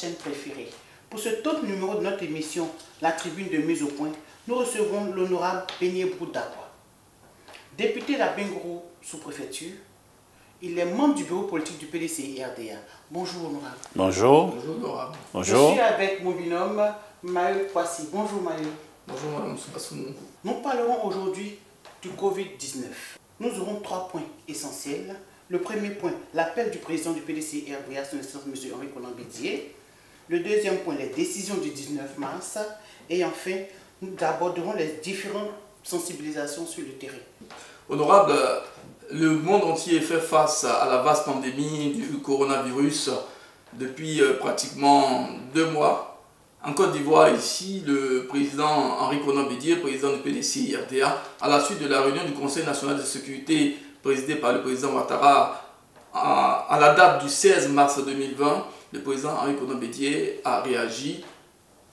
chaîne préférée. Pour ce top numéro de notre émission, la tribune de mise au point, nous recevons l'honorable Beignet Boudakwa. Député d'Abengourou sous-préfecture, il est membre du bureau politique du PDC et RDA. Bonjour honorable. Bonjour. Bonjour honorable. Bonjour. Je suis avec mon binôme Maël Kwasi. Bonjour Maël. Bonjour madame Soubassounou. Nous parlerons aujourd'hui du Covid-19. Nous aurons 3 points essentiels. Le premier point, l'appel du président du PDC et RDA, son excellence M. Henri Konan Bédié. Le deuxième point, les décisions du 19 mars. Et enfin, nous aborderons les différentes sensibilisations sur le terrain. Honorable, le monde entier fait face à la vaste pandémie du coronavirus depuis pratiquement 2 mois. En Côte d'Ivoire, ici, le président Henri Konan Bédié, président du PDC et RDA, à la suite de la réunion du Conseil national de sécurité présidé par le président Ouattara, à la date du 16 mars 2020, le président Henri Konan Bédié a réagi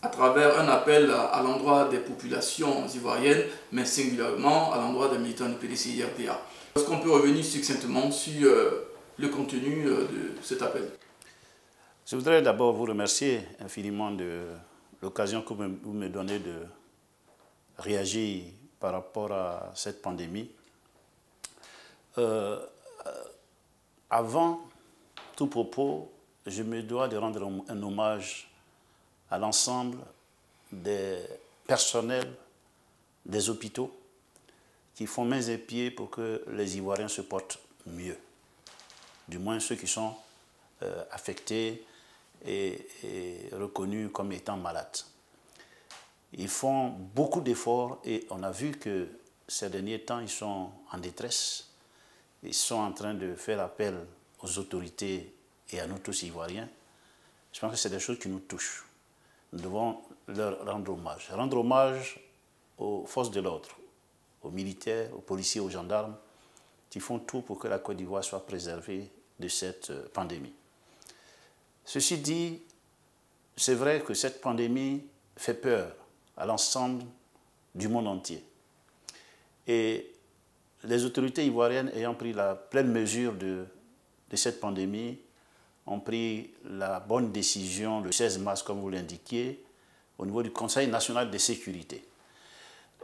à travers un appel à l'endroit des populations ivoiriennes, mais singulièrement à l'endroit des militants du PDC et RDA. Est-ce qu'on peut revenir succinctement sur le contenu de cet appel? Je voudrais d'abord vous remercier infiniment de l'occasion que vous me donnez de réagir par rapport à cette pandémie. Avant tout propos, je me dois de rendre un hommage à l'ensemble des personnels des hôpitaux qui font mains et pieds pour que les Ivoiriens se portent mieux. Du moins ceux qui sont affectés et reconnus comme étant malades. Ils font beaucoup d'efforts et on a vu que ces derniers temps, ils sont en détresse. Ils sont en train de faire appel aux autorités et à nous tous Ivoiriens. Je pense que c'est des choses qui nous touchent. Nous devons leur rendre hommage. Rendre hommage aux forces de l'ordre, aux militaires, aux policiers, aux gendarmes, qui font tout pour que la Côte d'Ivoire soit préservée de cette pandémie. Ceci dit, c'est vrai que cette pandémie fait peur à l'ensemble du monde entier. Et les autorités ivoiriennes ayant pris la pleine mesure de cette pandémie ont pris la bonne décision le 16 mars, comme vous l'indiquiez, au niveau du Conseil national de sécurité.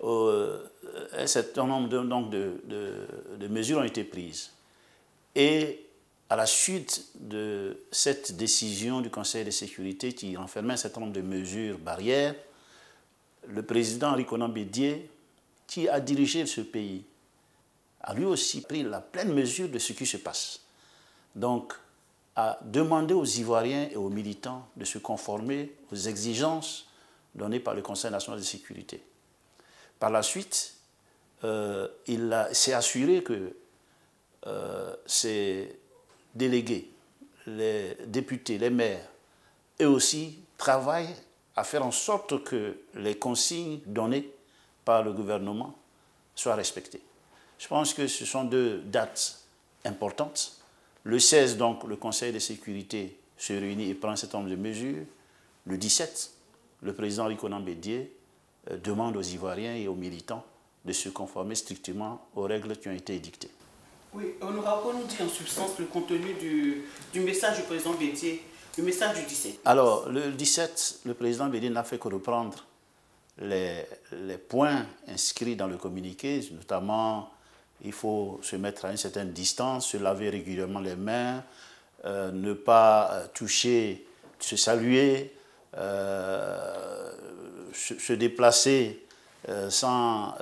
Un certain nombre de mesures ont été prises. Et à la suite de cette décision du Conseil de sécurité qui renfermait un certain nombre de mesures barrières, le président Henri Konan Bédié, qui a dirigé ce pays, a lui aussi pris la pleine mesure de ce qui se passe. Donc, a demandé aux Ivoiriens et aux militants de se conformer aux exigences données par le Conseil national de sécurité. Par la suite, il s'est assuré que ces délégués, les députés, les maires, eux aussi travaillent à faire en sorte que les consignes données par le gouvernement soient respectées. Je pense que ce sont 2 dates importantes. Le 16, donc, le Conseil de sécurité se réunit et prend un certain nombre de mesures. Le 17, le président Henri Konan Bédié demande aux Ivoiriens et aux militants de se conformer strictement aux règles qui ont été édictées. Oui, honorable, peut nous dire en substance le contenu du message du président Bédié, le message du 17? Alors, le 17, le président Bédié n'a fait que reprendre les points inscrits dans le communiqué, notamment il faut se mettre à une certaine distance, se laver régulièrement les mains, ne pas toucher, se saluer, se déplacer sans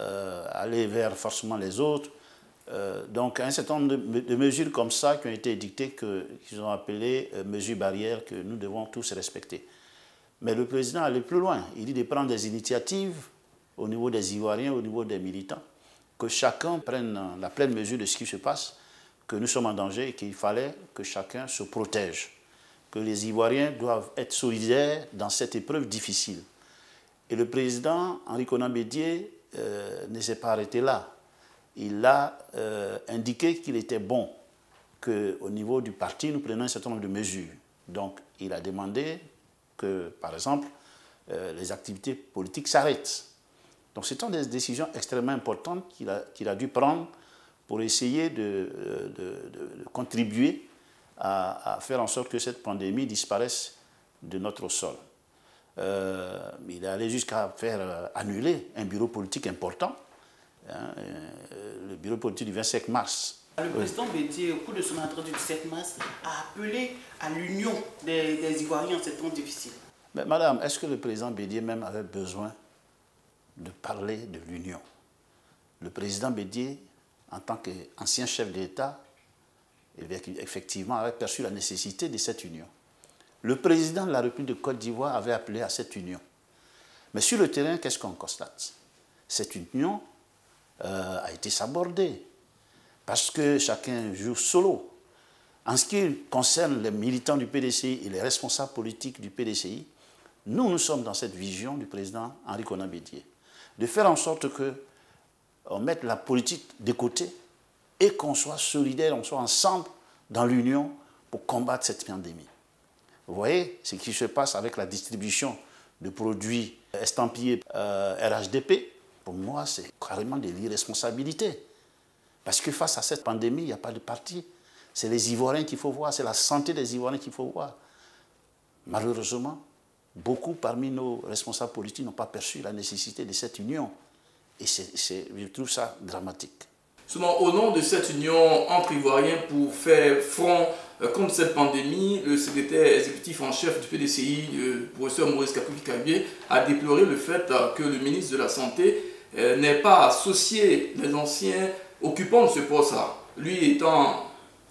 aller vers forcément les autres. Donc un certain nombre de mesures comme ça qui ont été édictées, qu'ils ont appelées mesures barrières que nous devons tous respecter. Mais le président allait plus loin. Il dit de prendre des initiatives au niveau des Ivoiriens, au niveau des militants, que chacun prenne la pleine mesure de ce qui se passe, que nous sommes en danger et qu'il fallait que chacun se protège, que les Ivoiriens doivent être solidaires dans cette épreuve difficile. Et le président Henri Konan Bédié ne s'est pas arrêté là. Il a indiqué qu'il était bon qu'au niveau du parti, nous prenions un certain nombre de mesures. Donc, il a demandé que, par exemple, les activités politiques s'arrêtent. Donc, ce sont des décisions extrêmement importantes qu'il a dû prendre pour essayer de contribuer à faire en sorte que cette pandémie disparaisse de notre sol. Il est allé jusqu'à faire annuler un bureau politique important, le bureau politique du 25 mars. Le président Bédié, au cours de son entrée du 17 mars, a appelé à l'union des Ivoiriens en ces temps difficiles. Mais madame, est-ce que le président Bédié même avait besoin de parler de l'union? Le président Bédié, en tant qu'ancien chef d'État, effectivement avait perçu la nécessité de cette union. Le président de la République de Côte d'Ivoire avait appelé à cette union. Mais sur le terrain, qu'est-ce qu'on constate? Cette union a été sabordée parce que chacun joue solo. En ce qui concerne les militants du PDCI et les responsables politiques du PDCI, nous sommes dans cette vision du président Henri Konan Bédié, de faire en sorte qu'on mette la politique de côté et qu'on soit solidaires, on soit ensemble dans l'union pour combattre cette pandémie. Vous voyez ce qui se passe avec la distribution de produits estampillés RHDP. Pour moi, c'est carrément de l'irresponsabilité. Parce que face à cette pandémie, il n'y a pas de parti. C'est les Ivoiriens qu'il faut voir, c'est la santé des Ivoiriens qu'il faut voir. Malheureusement, beaucoup parmi nos responsables politiques n'ont pas perçu la nécessité de cette union. Et je trouve ça dramatique. Souvent, au nom de cette union entre Ivoiriens pour faire front contre cette pandémie, le secrétaire exécutif en chef du PDCI, le professeur Maurice Kapuki-Kabié, a déploré le fait que le ministre de la Santé n'ait pas associé les anciens occupants de ce poste-là. Lui étant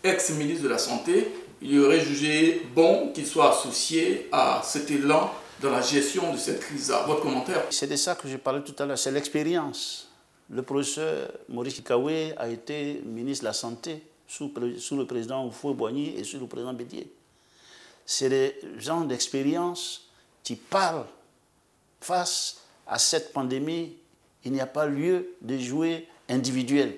ex-ministre de la Santé, il aurait jugé bon qu'il soit associé à cet élan dans la gestion de cette crise-là. Votre commentaire? C'est de ça que je parlais tout à l'heure, c'est l'expérience. Le professeur Maurice Kabié a été ministre de la Santé sous le président Houphouët-Boigny et sous le président Bédié. C'est des gens d'expérience qui parlent face à cette pandémie. Il n'y a pas lieu de jouer individuel.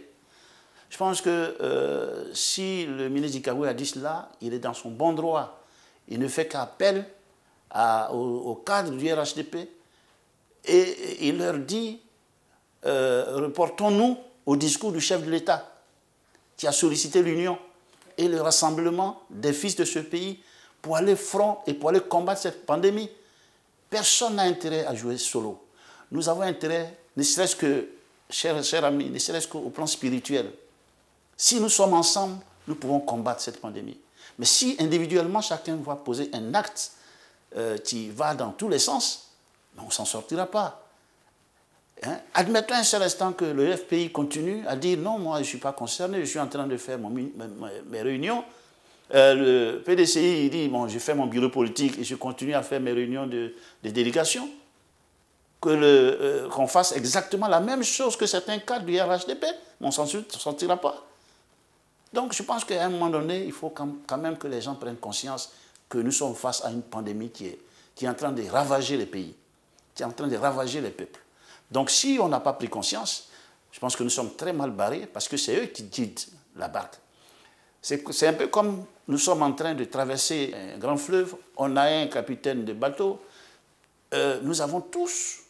Je pense que si le ministre Kabié a dit cela, il est dans son bon droit. Il ne fait qu'appel au cadre du RHDP et il leur dit reportons-nous au discours du chef de l'État qui a sollicité l'union et le rassemblement des fils de ce pays pour aller front et pour aller combattre cette pandémie. Personne n'a intérêt à jouer solo. Nous avons intérêt, ne serait-ce que, chers amis, ne serait-ce qu'au plan spirituel. Si nous sommes ensemble, nous pouvons combattre cette pandémie. Mais si individuellement chacun va poser un acte qui va dans tous les sens, on ne s'en sortira pas. Admettons un seul instant que le FPI continue à dire non, moi je ne suis pas concerné, je suis en train de faire mes réunions. Le PDCI il dit bon, je fais mon bureau politique et je continue à faire mes réunions de délégation. Qu'on fasse exactement la même chose que certains cadres du RHDP, on ne s'en sortira pas. Donc je pense qu'à un moment donné, il faut quand même que les gens prennent conscience que nous sommes face à une pandémie qui est en train de ravager les pays, qui est en train de ravager les peuples. Donc si on n'a pas pris conscience, je pense que nous sommes très mal barrés parce que c'est eux qui guident la barque. C'est un peu comme nous sommes en train de traverser un grand fleuve, on a un capitaine de bateau, nous avons tous,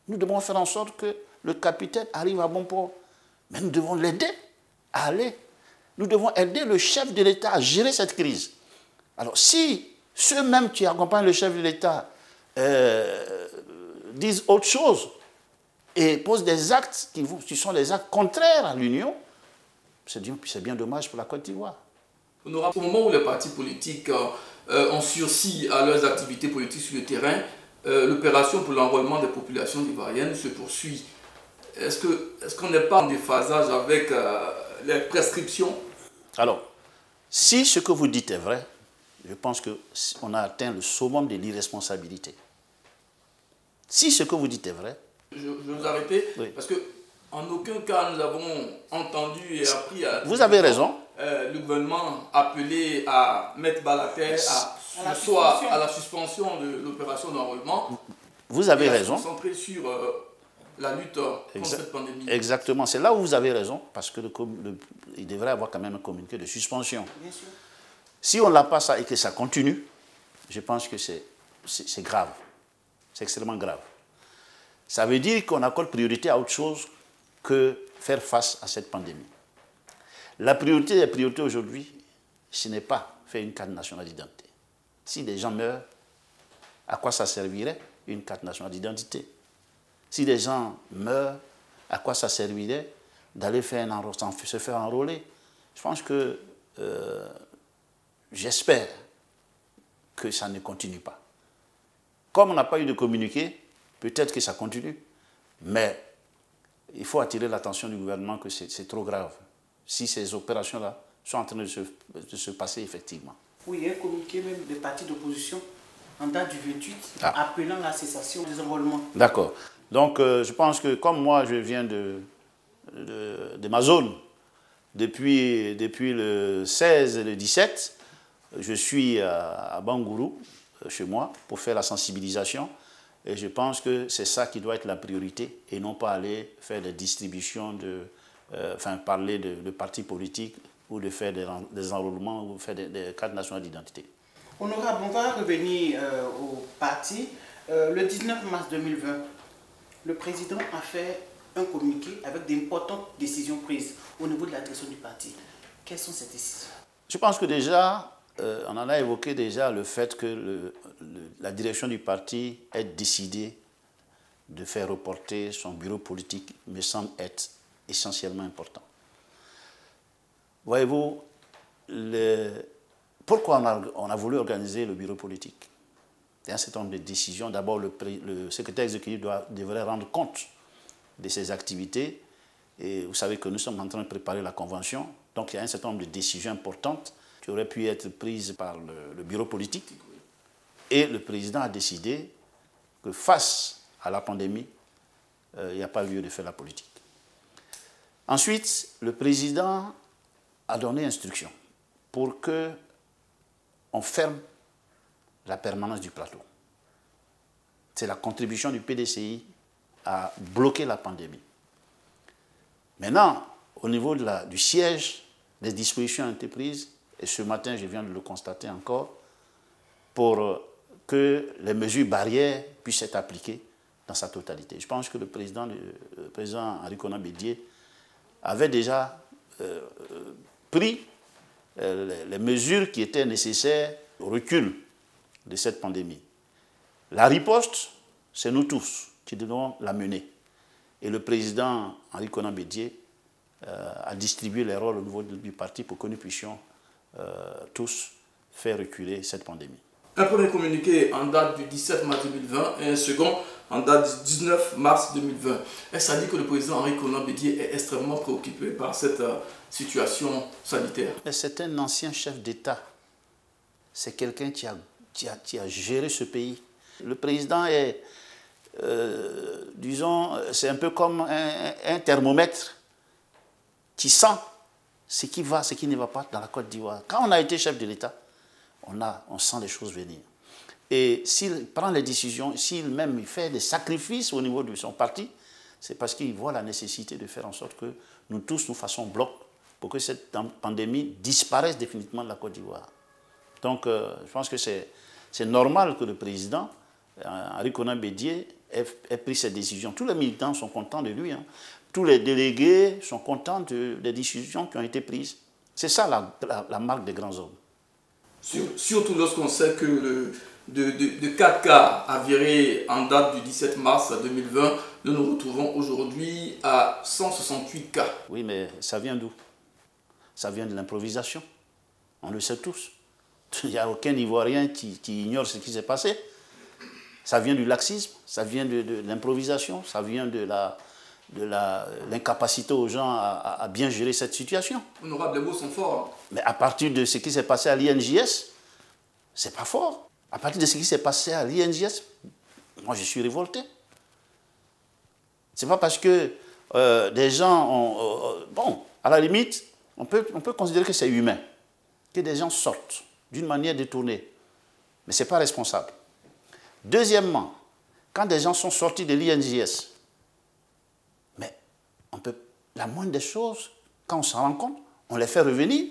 nous devons faire en sorte que le capitaine arrive à bon port. Mais nous devons l'aider à aller. Nous devons aider le chef de l'État à gérer cette crise. Alors si ceux-mêmes qui accompagnent le chef de l'État disent autre chose et posent des actes qui sont des actes contraires à l'Union, c'est bien dommage pour la Côte d'Ivoire. Au moment où les partis politiques ont sursis à leurs activités politiques sur le terrain, l'opération pour l'enrôlement des populations ivoiriennes se poursuit. Est-ce qu'on n'est pas en déphasage avec les prescriptions? Alors, si ce que vous dites est vrai, je pense qu'on a atteint le summum de l'irresponsabilité. Si ce que vous dites est vrai... Je vais vous arrêter, oui. Parce qu'en aucun cas nous avons entendu et appris à... Vous avez raison. Le gouvernement appelé à mettre bas la terre, à la suspension de l'opération d'enrôlement. Vous avez raison. Se concentrer sur la lutte contre cette pandémie. Exactement, c'est là où vous avez raison, parce qu'il devrait y avoir quand même un communiqué de suspension. Bien sûr. Si on ne l'a pas ça et que ça continue, je pense que c'est grave. C'est extrêmement grave. Ça veut dire qu'on accorde priorité à autre chose que faire face à cette pandémie. La priorité des priorités aujourd'hui, ce n'est pas faire une carte nationale d'identité. Si des gens meurent, à quoi ça servirait une carte nationale d'identité? Si des gens meurent, à quoi ça servirait d'aller se faire enrôler? Je pense que, j'espère que ça ne continue pas. Comme on n'a pas eu de communiqué, peut-être que ça continue. Mais il faut attirer l'attention du gouvernement que c'est trop grave. Si ces opérations-là sont en train de se passer effectivement. Oui, il y a un communiqué même des partis d'opposition en date du 28 appelant la cessation des enrôlements. D'accord. Donc je pense que comme moi je viens de ma zone, depuis le 16 et le 17, je suis à Bangourou, chez moi, pour faire la sensibilisation. Et je pense que c'est ça qui doit être la priorité et non pas aller faire des distributions, parler de partis politiques ou de faire des enrôlements ou faire des cartes nationales d'identité. Honorable, on va revenir au parti. Le 19 mars 2020, le président a fait un communiqué avec d'importantes décisions prises au niveau de la direction du parti. Quelles sont ces décisions? Je pense que déjà, on en a évoqué déjà le fait que la direction du parti ait décidé de faire reporter son bureau politique me semble être essentiellement important. Voyez-vous, pourquoi on a voulu organiser le bureau politique? Il y a un certain nombre de décisions. D'abord, le secrétaire exécutif devrait rendre compte de ses activités. Et vous savez que nous sommes en train de préparer la convention. Donc, il y a un certain nombre de décisions importantes qui auraient pu être prises par le bureau politique. Et le président a décidé que face à la pandémie, il n'y a pas lieu de faire la politique. Ensuite, le président a donné instruction pour qu'on ferme la permanence du plateau. C'est la contribution du PDCI à bloquer la pandémie. Maintenant, au niveau du siège, des dispositions ont été prises, et ce matin, je viens de le constater encore, pour que les mesures barrières puissent être appliquées dans sa totalité. Je pense que le président Henri Konan Bédié avait déjà pris les mesures qui étaient nécessaires au recul de cette pandémie. La riposte, c'est nous tous qui devons la mener. Et le président Henri Konan Bédié a distribué les rôles au niveau du parti pour que nous puissions tous faire reculer cette pandémie. Un premier communiqué en date du 17 mars 2020 et un second en date du 19 mars 2020. Est-ce à dire que le président Henri Konan Bédié est extrêmement préoccupé par cette situation sanitaire? C'est un ancien chef d'État. C'est quelqu'un qui a géré ce pays. Le président est, disons, c'est un peu comme un thermomètre qui sent ce qui va, ce qui ne va pas dans la Côte d'Ivoire. Quand on a été chef de l'État, on sent les choses venir. Et s'il prend les décisions, s'il même fait des sacrifices au niveau de son parti, c'est parce qu'il voit la nécessité de faire en sorte que nous tous, nous fassions bloc pour que cette pandémie disparaisse définitivement de la Côte d'Ivoire. Donc, je pense que c'est normal que le président, Henri Konan Bédié, ait pris cette décision. Tous les militants sont contents de lui. Hein. Tous les délégués sont contents des décisions qui ont été prises. C'est ça la marque des grands hommes. Surtout lorsqu'on sait que de 4 cas avérés en date du 17 mars 2020, nous nous retrouvons aujourd'hui à 168 cas. Oui, mais ça vient d'où? Ça vient de l'improvisation. On le sait tous. Il n'y a aucun Ivoirien qui ignore ce qui s'est passé. Ça vient du laxisme, ça vient de l'improvisation, ça vient de l'incapacité aux gens à bien gérer cette situation. Honorable, les mots sont forts. Mais à partir de ce qui s'est passé à l'INJS, c'est pas fort. À partir de ce qui s'est passé à l'INJS, moi je suis révolté. C'est pas parce que des gens ont... bon, à la limite, on peut considérer que c'est humain, que des gens sortent d'une manière détournée. Mais ce n'est pas responsable. Deuxièmement, quand des gens sont sortis de l'INJS, mais la moindre des choses, quand on s'en rend compte, on les fait revenir.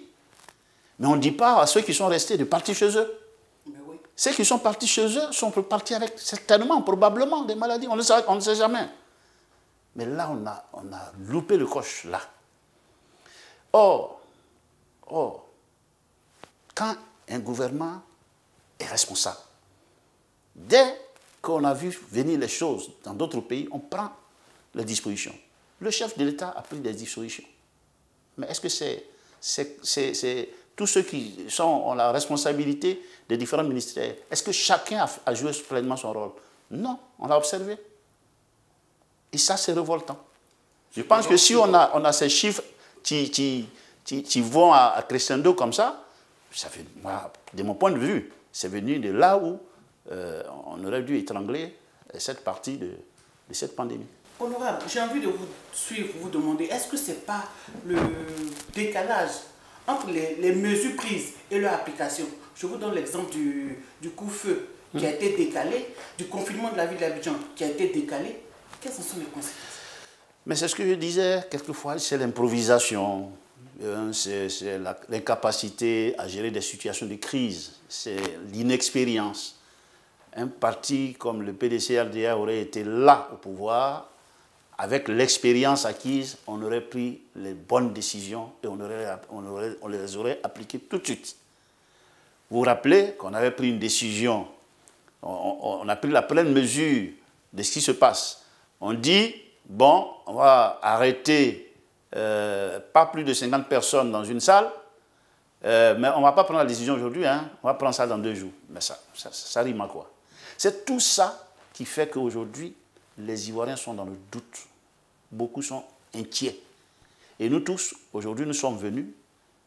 Mais on ne dit pas à ceux qui sont restés de partir chez eux. Oui. Ceux qui sont partis chez eux sont partis avec certainement, probablement, des maladies. On ne sait jamais. Mais là, on a loupé le coche, là. Or, quand un gouvernement est responsable. Dès qu'on a vu venir les choses dans d'autres pays, on prend les dispositions. Le chef de l'État a pris des dispositions. Mais est-ce que c'est tous ceux qui ont la responsabilité des différents ministères, est-ce que chacun a joué pleinement son rôle? Non, on l'a observé. Et ça, c'est révoltant. Je pense que si on a ces chiffres qui vont à crescendo comme ça fait, moi, de mon point de vue, c'est venu de là où on aurait dû étrangler cette partie de cette pandémie. Honorable, j'ai envie de vous suivre, vous demander, est-ce que ce n'est pas le décalage entre les mesures prises et leur application? Je vous donne l'exemple du couvre-feu qui a été décalé, du confinement de la ville d'Abidjan qui a été décalé. Quelles en sont les conséquences? Mais c'est ce que je disais, quelquefois, c'est l'improvisation, c'est l'incapacité à gérer des situations de crise, c'est l'inexpérience. Un parti comme le PDC-RDA aurait été là au pouvoir, avec l'expérience acquise, on aurait pris les bonnes décisions et on les aurait appliquées tout de suite. Vous vous rappelez qu'on avait pris une décision, on a pris la pleine mesure de ce qui se passe. On dit, bon, on va arrêter pas plus de 50 personnes dans une salle, mais on ne va pas prendre la décision aujourd'hui, hein, on va prendre ça dans 2 jours. Mais ça rime à quoi? C'est tout ça qui fait qu'aujourd'hui, les Ivoiriens sont dans le doute. Beaucoup sont inquiets. Et nous tous, aujourd'hui, nous sommes venus,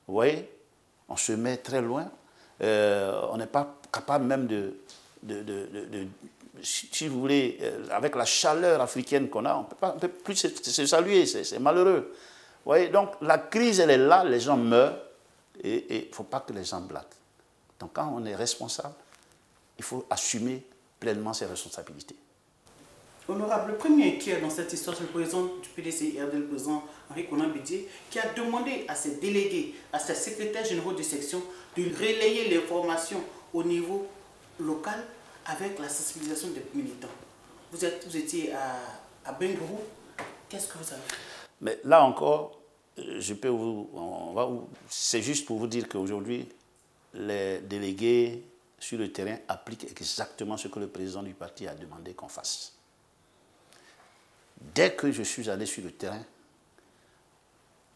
vous voyez, on se met très loin, on n'est pas capable même si vous voulez, avec la chaleur africaine qu'on a, on ne peut plus se saluer, c'est malheureux. Vous voyez, donc la crise, elle est là, les gens meurent, et il ne faut pas que les gens blaguent. Donc quand on est responsable, il faut assumer pleinement ses responsabilités. Honorable, le premier inquiet dans cette histoire, c'est le président du PDC-RD, le président Henri Konan Bédié, qui a demandé à ses délégués, à ses secrétaires généraux de section, de relayer l'information au niveau local avec la sensibilisation des militants. Vous étiez à Bengourou, qu'est-ce que vous avez fait? Mais là encore, c'est juste pour vous dire qu'aujourd'hui, les délégués sur le terrain appliquent exactement ce que le président du parti a demandé qu'on fasse. Dès que je suis allé sur le terrain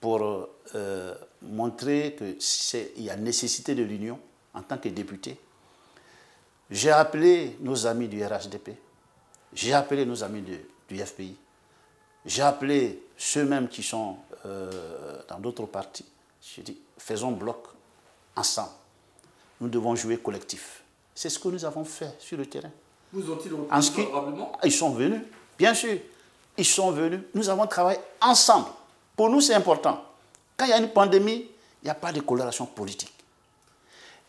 pour montrer qu'il y a nécessité de l'union en tant que député, j'ai appelé nos amis du RHDP, j'ai appelé nos amis du FPI, j'ai appelé ceux-mêmes qui sont dans d'autres partis. J'ai dit, faisons bloc ensemble. Nous devons jouer collectif. C'est ce que nous avons fait sur le terrain. Vous ont-ils répondu favorablement? Ils sont venus, bien sûr. Ils sont venus. Nous avons travaillé ensemble. Pour nous, c'est important. Quand il y a une pandémie, il n'y a pas de coloration politique.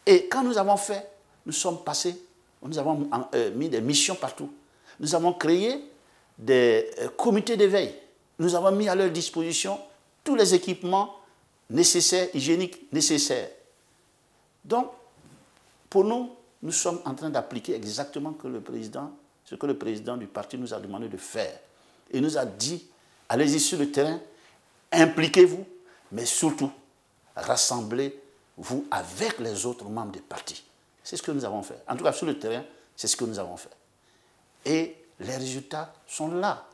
Et quand nous avons fait, nous sommes passés, nous avons mis des missions partout. Nous avons créé des comités d'éveil. Nous avons mis à leur disposition tous les équipements nécessaires, hygiéniques nécessaires. Donc, pour nous, nous sommes en train d'appliquer exactement ce que le président du parti nous a demandé de faire. Il nous a dit, allez-y sur le terrain, impliquez-vous, mais surtout, rassemblez-vous avec les autres membres du parti. C'est ce que nous avons fait. En tout cas, sur le terrain, c'est ce que nous avons fait. Et les résultats sont là.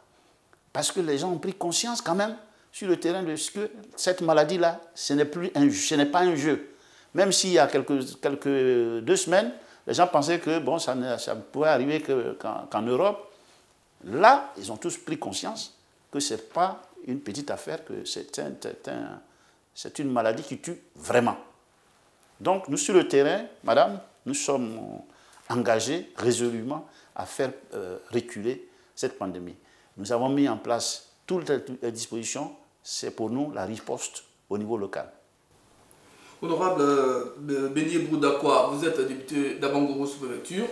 Parce que les gens ont pris conscience quand même sur le terrain de ce que cette maladie-là, ce n'est pas un jeu. Même s'il y a quelques 2 semaines, les gens pensaient que bon, ça ne pouvait arriver qu'en Europe. Là, ils ont tous pris conscience que ce n'est pas une petite affaire, que c'est une maladie qui tue vraiment. Donc, nous, sur le terrain, madame, nous sommes engagés résolument à faire reculer cette pandémie. Nous avons mis en place toutes les dispositions. C'est pour nous la riposte au niveau local. Honorable Bénié Boudakwa, vous êtes député d'Abangourou sous-préfecture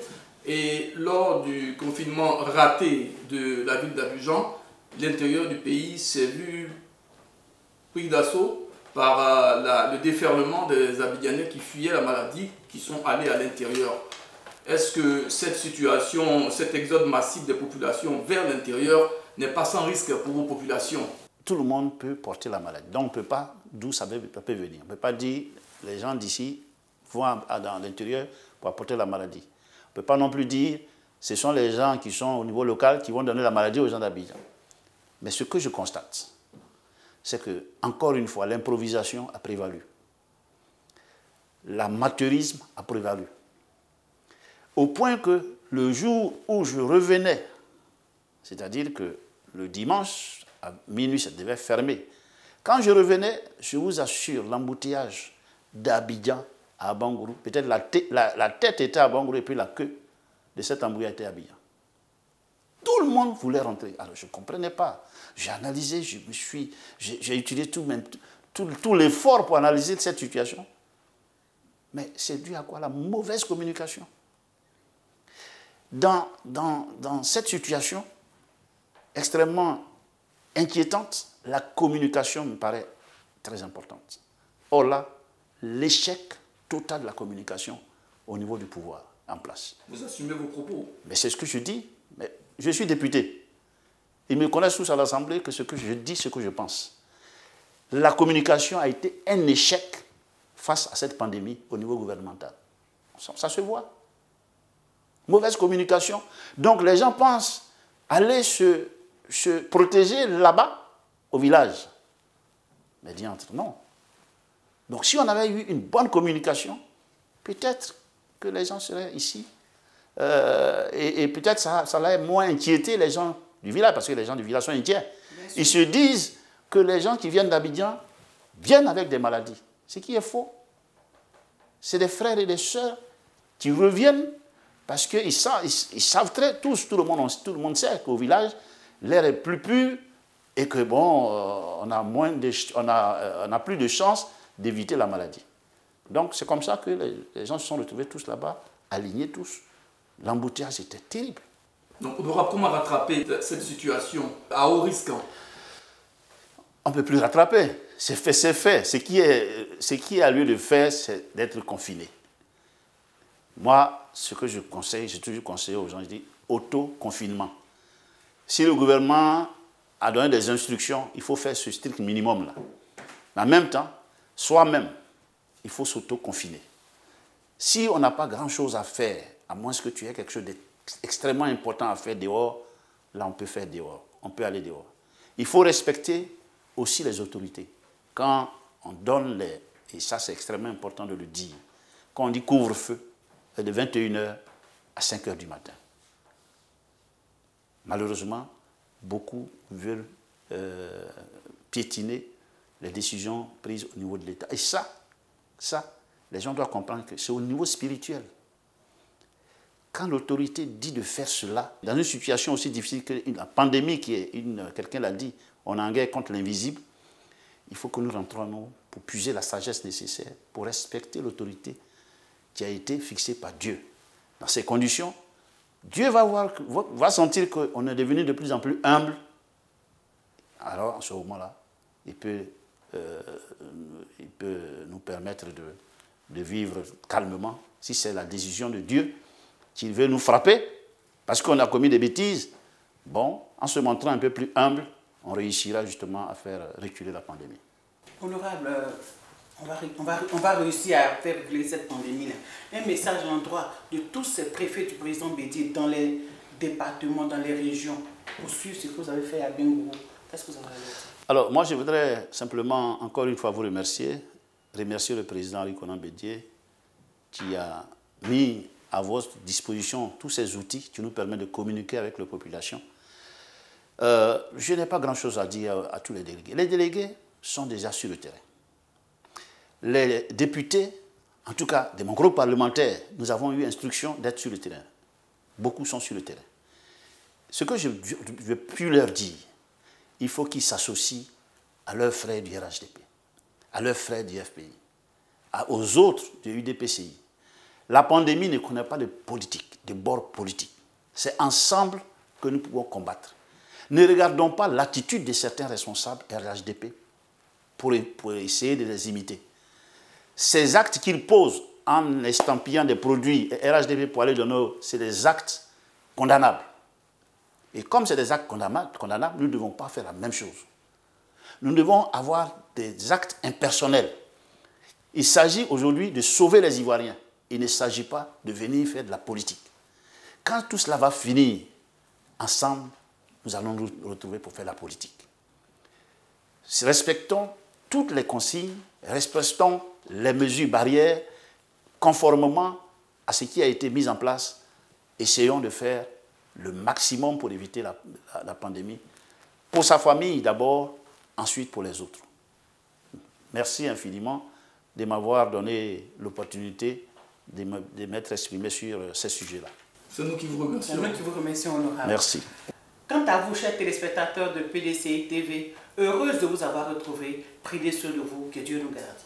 et lors du confinement raté de la ville d'Abidjan, l'intérieur du pays s'est vu pris d'assaut par le déferlement des Abidjanais qui fuyaient la maladie, qui sont allés à l'intérieur. Est-ce que cette situation, cet exode massif des populations vers l'intérieur n'est pas sans risque pour vos populations? Tout le monde peut porter la maladie. Donc on ne peut pas, d'où ça peut venir. On ne peut pas dire, les gens d'ici vont dans l'intérieur pour apporter la maladie. On ne peut pas non plus dire ce sont les gens qui sont au niveau local qui vont donner la maladie aux gens d'Abidjan. Mais ce que je constate, c'est que, encore une fois, l'improvisation a prévalu. L'amateurisme a prévalu. Au point que le jour où je revenais, c'est-à-dire que le dimanche, à minuit, ça devait fermer. Quand je revenais, je vous assure, l'embouteillage d'Abidjan à Bangourou, peut-être la tête était à Bangourou et puis la queue de cet embouteillage était à Abidjan. Tout le monde voulait rentrer. Alors je ne comprenais pas. J'ai analysé, j'ai utilisé tout l'effort pour analyser cette situation. Mais c'est dû à quoi? La mauvaise communication. Dans cette situation extrêmement inquiétante, la communication me paraît très importante. Or là, l'échec total de la communication au niveau du pouvoir en place. Vous assumez vos propos? Mais c'est ce que je dis. Mais je suis député. Ils me connaissent tous à l'Assemblée que ce que je dis, ce que je pense. La communication a été un échec face à cette pandémie au niveau gouvernemental. Ça se voit. Mauvaise communication. Donc les gens pensent aller se protéger là-bas, au village. Mais diantre, non. Donc si on avait eu une bonne communication, peut-être que les gens seraient ici. Et peut-être ça allait moins inquiéter les gens du village, parce que les gens du village sont inquiets. Ils se disent que les gens qui viennent d'Abidjan viennent avec des maladies. Ce qui est faux. C'est des frères et des sœurs qui reviennent parce qu'ils savent très tous, tout le monde sait qu'au village, l'air est plus pur et que bon, on a plus de chances d'éviter la maladie. Donc c'est comme ça que les gens se sont retrouvés tous là-bas, alignés tous. L'embouteillage était terrible. Donc on aura comment rattraper cette situation à haut risque? On ne peut plus rattraper. C'est fait, c'est fait. Ce qui a lieu de faire, c'est d'être confiné. Moi, ce que je conseille, j'ai toujours conseillé aux gens, je dis auto-confinement. Si le gouvernement a donné des instructions, il faut faire ce strict minimum-là. Mais en même temps, soi-même, il faut s'auto-confiner. Si on n'a pas grand-chose à faire, à moins que tu aies quelque chose d'extrêmement important à faire dehors, là on peut faire dehors, on peut aller dehors. Il faut respecter aussi les autorités. Quand on donne et ça c'est extrêmement important de le dire, quand on dit couvre-feu, c'est de 21h à 5h du matin. Malheureusement, beaucoup veulent piétiner les décisions prises au niveau de l'État. Et ça, les gens doivent comprendre que c'est au niveau spirituel. Quand l'autorité dit de faire cela, dans une situation aussi difficile que la pandémie, quelqu'un l'a dit, on est en guerre contre l'invisible, il faut que nous rentrons nous pour puiser la sagesse nécessaire, pour respecter l'autorité qui a été fixée par Dieu. Dans ces conditions, Dieu va sentir qu'on est devenu de plus en plus humble. Alors, en ce moment-là, il peut nous permettre de vivre calmement, si c'est la décision de Dieu qu'il veut nous frapper, parce qu'on a commis des bêtises. Bon, en se montrant un peu plus humble, on réussira justement à faire reculer la pandémie. Honorable, on va réussir à faire reculer cette pandémie-là. Un message à l'endroit de tous ces préfets du président Bédié dans les départements, dans les régions, pour suivre ce que vous avez fait à Bangourou. Qu'est-ce que vous avez dit? Alors, moi, je voudrais simplement, encore une fois, vous remercier le président Henri Konan Bédié qui a mis à votre disposition tous ces outils qui nous permettent de communiquer avec la population. Je n'ai pas grand-chose à dire à tous les délégués. Les délégués sont déjà sur le terrain. Les députés, en tout cas de mon groupe parlementaire, nous avons eu instruction d'être sur le terrain. Beaucoup sont sur le terrain. Ce que je veux plus leur dire, il faut qu'ils s'associent à leurs frères du RHDP, à leurs frères du FPI, aux autres du UDPCI. La pandémie ne connaît pas de politique, de bord politique. C'est ensemble que nous pouvons combattre. Ne regardons pas l'attitude de certains responsables RHDP pour essayer de les imiter. Ces actes qu'ils posent en estampillant des produits RHDP pour aller dans nos... c'est des actes condamnables. Et comme c'est des actes condamnables, nous ne devons pas faire la même chose. Nous devons avoir des actes impersonnels. Il s'agit aujourd'hui de sauver les Ivoiriens. il ne s'agit pas de venir faire de la politique. Quand tout cela va finir, ensemble, nous allons nous retrouver pour faire la politique. Respectons toutes les consignes, respectons les mesures barrières, conformément à ce qui a été mis en place. Essayons de faire le maximum pour éviter la pandémie. Pour sa famille d'abord, ensuite pour les autres. Merci infiniment de m'avoir donné l'opportunité de m'être exprimé sur ces sujets-là. C'est nous qui vous remercions. C'est nous qui vous remercions, honorable. Merci. Quant à vous, chers téléspectateurs de PDCI TV, heureuse de vous avoir retrouvé. Prenez soin de vous, que Dieu nous garde.